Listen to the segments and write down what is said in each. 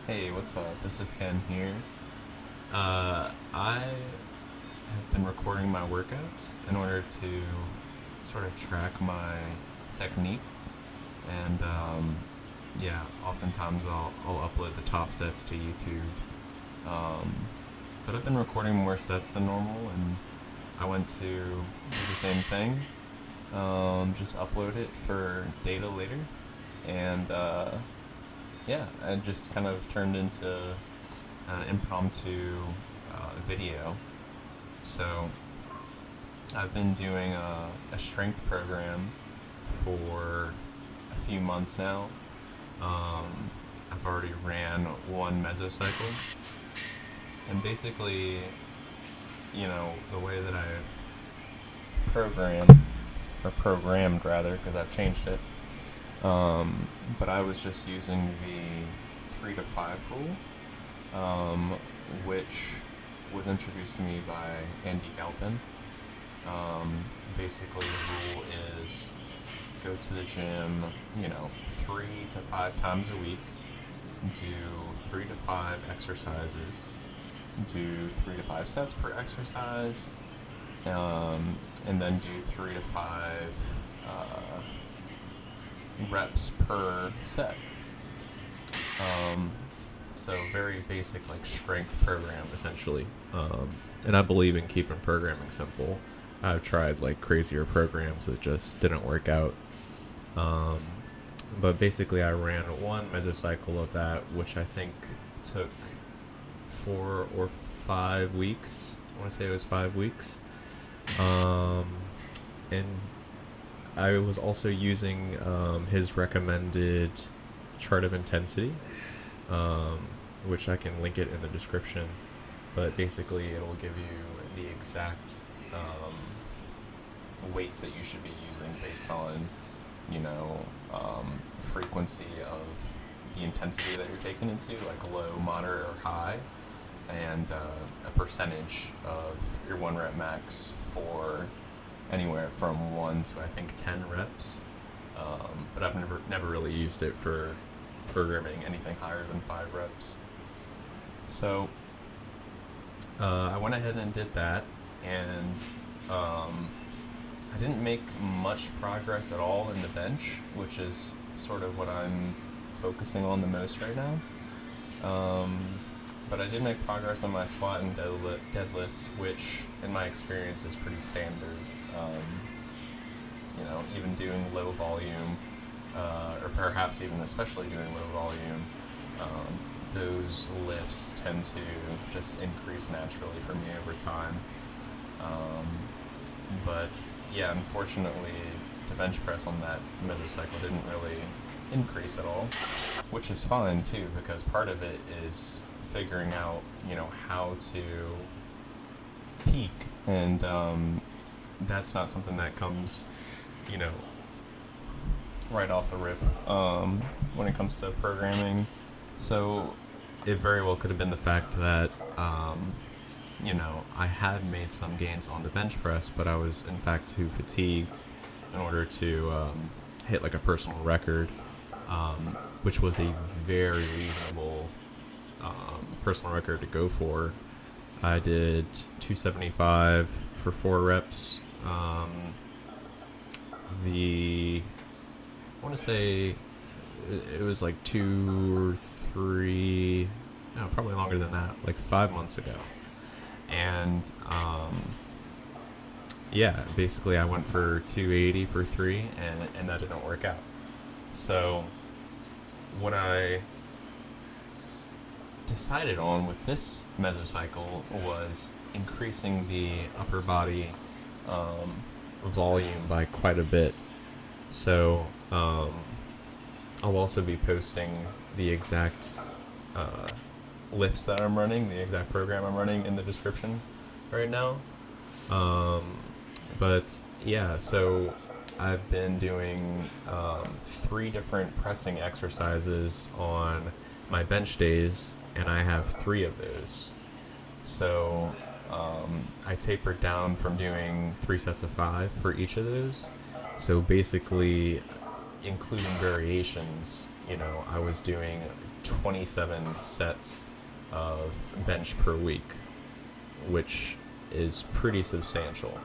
Hey, what's up? This is Ken here. I have been recording my workouts in order to sort of track my technique, and yeah, oftentimes I'll upload the top sets to YouTube. But I've been recording more sets than normal, and I went to do the same thing. Just upload it for data later, and yeah, it just kind of turned into an impromptu video. So I've been doing a strength program for a few months now. I've already ran one mesocycle, and basically, the way that I program, or programmed rather, because I've changed it. But I was just using the 3 to 5 rule, which was introduced to me by Andy Galpin. Basically, the rule is go to the gym, 3 to 5 times a week, do 3 to 5 exercises, do 3 to 5 sets per exercise, and then do 3 to 5 reps per set. So very basic, like, strength program essentially. And I believe in keeping programming simple. I've tried like crazier programs that just didn't work out. But basically, I ran one mesocycle of that, which I think took 4 or 5 weeks. I want to say it was 5 weeks. And I was also using his recommended chart of intensity, which I can link it in the description. But basically, it'll give you the exact weights that you should be using based on, frequency of the intensity that you're taking into, like low, moderate, or high, and a percentage of your 1 rep max for anywhere from 1 to I think 10 reps. But I've never really used it for programming anything higher than 5 reps. So I went ahead and did that, and I didn't make much progress at all in the bench, which is sort of what I'm focusing on the most right now. But I did make progress on my squat and deadlift, which in my experience is pretty standard. Even doing low volume, or perhaps even especially doing low volume, those lifts tend to just increase naturally for me over time. But yeah, unfortunately, the bench press on that mesocycle didn't really increase at all, which is fine too, because part of it is figuring out, how to peak, and that's not something that comes, right off the rip when it comes to programming. So it very well could have been the fact that I had made some gains on the bench press, but I was in fact too fatigued in order to hit like a personal record, which was a very reasonable personal record to go for. I did 275 for 4 reps. I want to say it was like 2 or 3, no, probably longer than that, like 5 months ago. And yeah, basically I went for 280 for 3, and that didn't work out. So what I decided on with this mesocycle was increasing the upper body volume by quite a bit. So I'll also be posting the exact lifts that I'm running, the exact program I'm running, in the description right now. But yeah, so I've been doing 3 different pressing exercises on my bench days, and I have 3 of those. So I tapered down from doing 3 sets of 5 for each of those. So basically, including variations, I was doing 27 sets of bench per week, which is pretty substantial.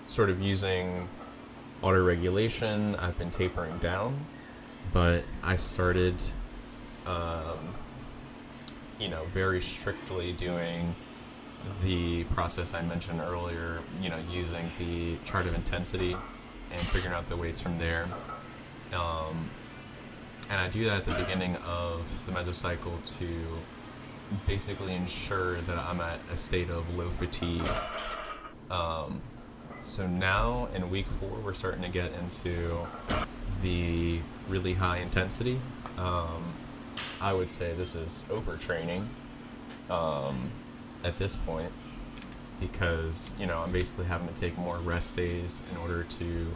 Sort of using auto regulation, I've been tapering down, but I started, very strictly doing the process I mentioned earlier, using the chart of intensity and figuring out the weights from there. And I do that at the beginning of the mesocycle to basically ensure that I'm at a state of low fatigue. So now in week 4, we're starting to get into the really high intensity. I would say this is overtraining at this point, because I'm basically having to take more rest days in order to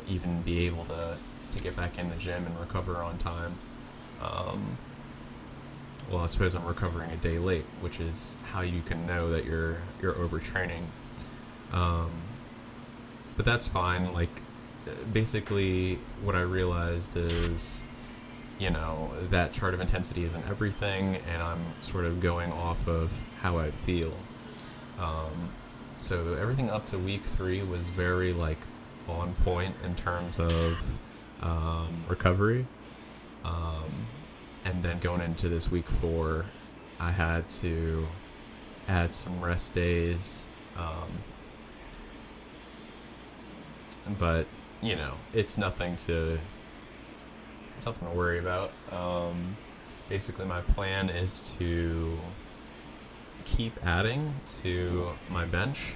even be able to get back in the gym and recover on time. Well, I suppose I'm recovering a day late, which is how you can know that you're overtraining. But that's fine. Like, basically what I realized is that chart of intensity isn't everything, and I'm sort of going off of how I feel. So everything up to week 3 was very on point in terms of recovery. And then going into this week 4, I had to add some rest days. But it's nothing to worry about. Basically, my plan is to keep adding to my bench,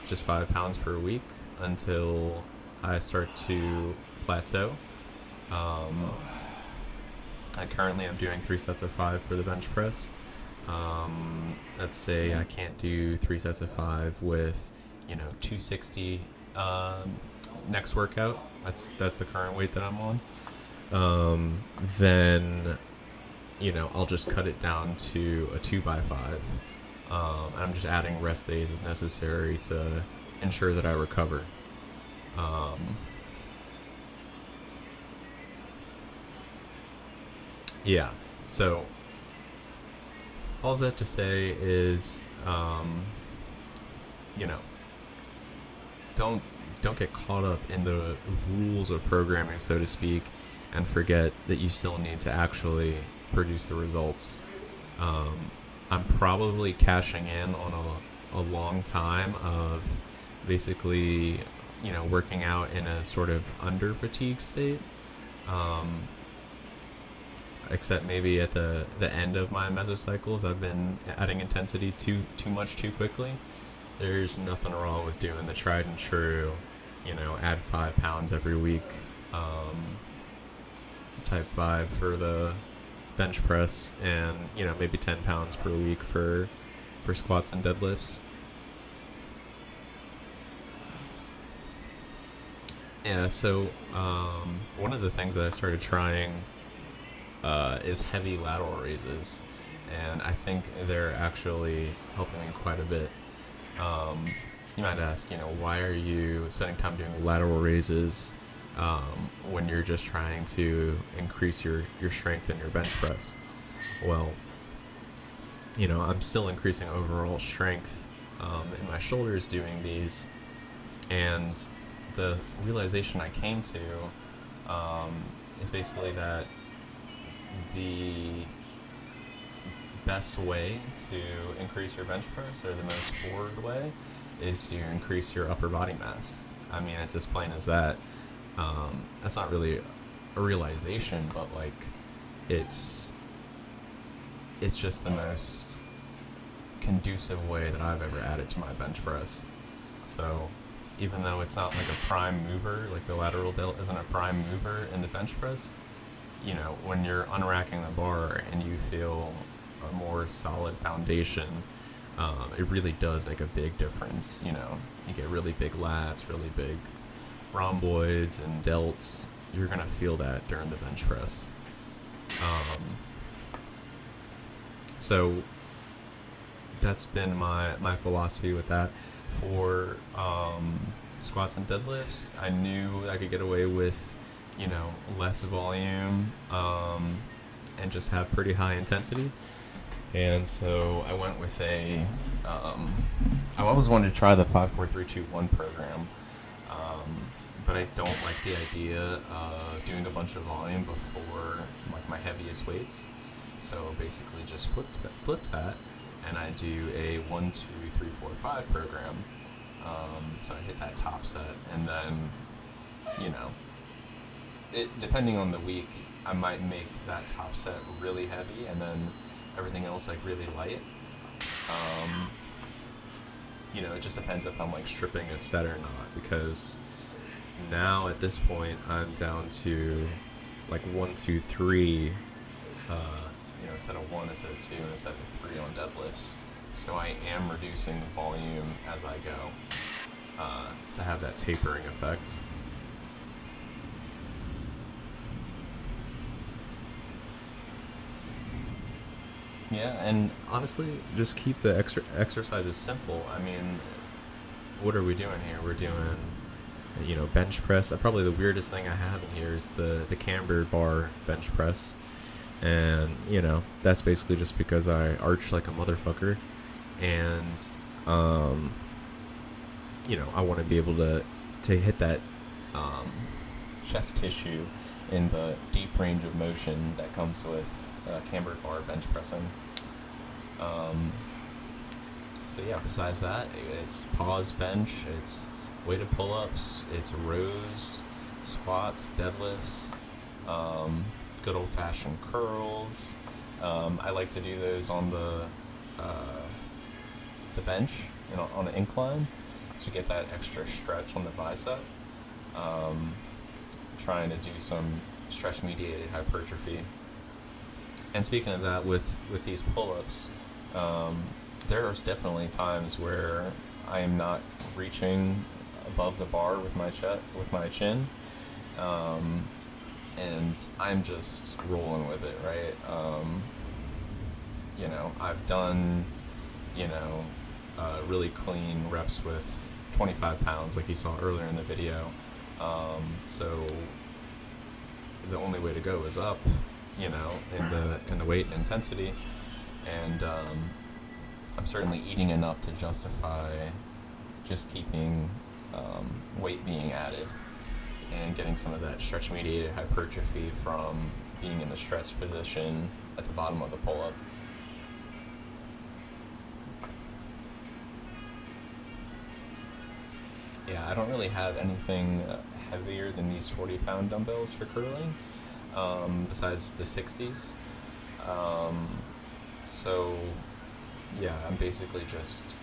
just 5 pounds per week until I start to plateau. I currently am doing 3 sets of 5 for the bench press. Let's say I can't do 3 sets of 5 with 260 next workout. That's the current weight that I'm on. Then I'll just cut it down to a 2x5. I'm just adding rest days as necessary to ensure that I recover. Yeah, so all that to say is, don't get caught up in the rules of programming, so to speak, and forget that you still need to actually produce the results. I'm probably cashing in on a long time of basically, working out in a sort of under fatigue state. Except maybe at the end of my mesocycles, I've been adding intensity too much too quickly. There's nothing wrong with doing the tried and true, add 5 pounds every week type vibe for the bench press, and maybe 10 pounds per week for squats and deadlifts. Yeah, so one of the things that I started trying is heavy lateral raises, and I think they're actually helping me quite a bit. You might ask, why are you spending time doing lateral raises when you're just trying to increase your strength in your bench press? Well, I'm still increasing overall strength in my shoulders doing these, and the realization I came to is basically that the best way to increase your bench press, or the most forward way, is to increase your upper body mass. I mean, it's as plain as that. That's not really a realization, but it's just the most conducive way that I've ever added to my bench press. So even though it's not a prime mover, the lateral delt isn't a prime mover in the bench press, when you're unracking the bar and you feel a more solid foundation, it really does make a big difference. You get really big lats, really big rhomboids and delts. You're gonna feel that during the bench press. So that's been my philosophy with that. For squats and deadlifts, I knew I could get away with less volume, and just have pretty high intensity. And so I went with I always wanted to try the 5-4-3-2-1 program, but I don't like the idea of doing a bunch of volume before like my heaviest weights. So basically just flip that, and I do a 1-2-3-4-5 program. So I hit that top set, and then, depending on the week, I might make that top set really heavy, and then everything else like really light. It just depends if I'm like stripping a set or not, because now at this point I'm down to like 1, 2, 3, a set of 1, a set of 2, and a set of 3 on deadlifts. So I am reducing the volume as I go, to have that tapering effect. Yeah, and honestly, just keep the exercises simple. I mean, what are we doing here? We're doing, bench press. Probably the weirdest thing I have in here is the Cambered bar bench press. And, that's basically just because I arch like a motherfucker. And, I want to be able to hit that chest tissue in the deep range of motion that comes with Cambered bar bench pressing. So yeah, besides that, it's pause bench, it's weighted pull-ups, it's rows, squats, deadlifts, good old-fashioned curls. I like to do those on the bench, on an incline, to get that extra stretch on the bicep. Trying to do some stretch-mediated hypertrophy. And speaking of that, with these pull-ups, there's definitely times where I am not reaching above the bar with my chin, and I'm just rolling with it, right? I've done, really clean reps with 25 pounds, like you saw earlier in the video. So the only way to go is up, in the weight and intensity, and I'm certainly eating enough to justify just keeping weight being added and getting some of that stretch mediated hypertrophy from being in the stretch position at the bottom of the pull-up. Yeah, I don't really have anything heavier than these 40-pound dumbbells for curling, besides the 60s. So, yeah, I'm basically just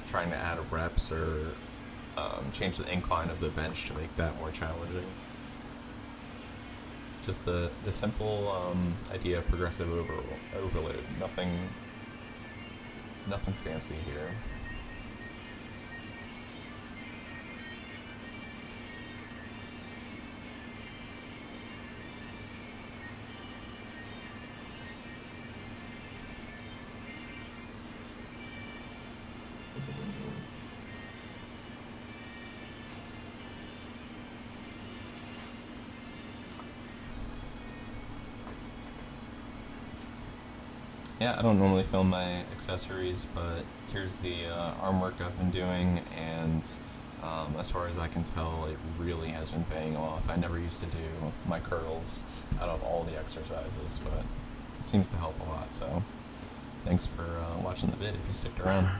trying to add reps or change the incline of the bench to make that more challenging. Just the simple idea of progressive overload. Nothing fancy here. Yeah, I don't normally film my accessories, but here's the arm work I've been doing, and as far as I can tell, it really has been paying off. I never used to do my curls out of all the exercises, but it seems to help a lot, so thanks for watching the vid if you sticked around.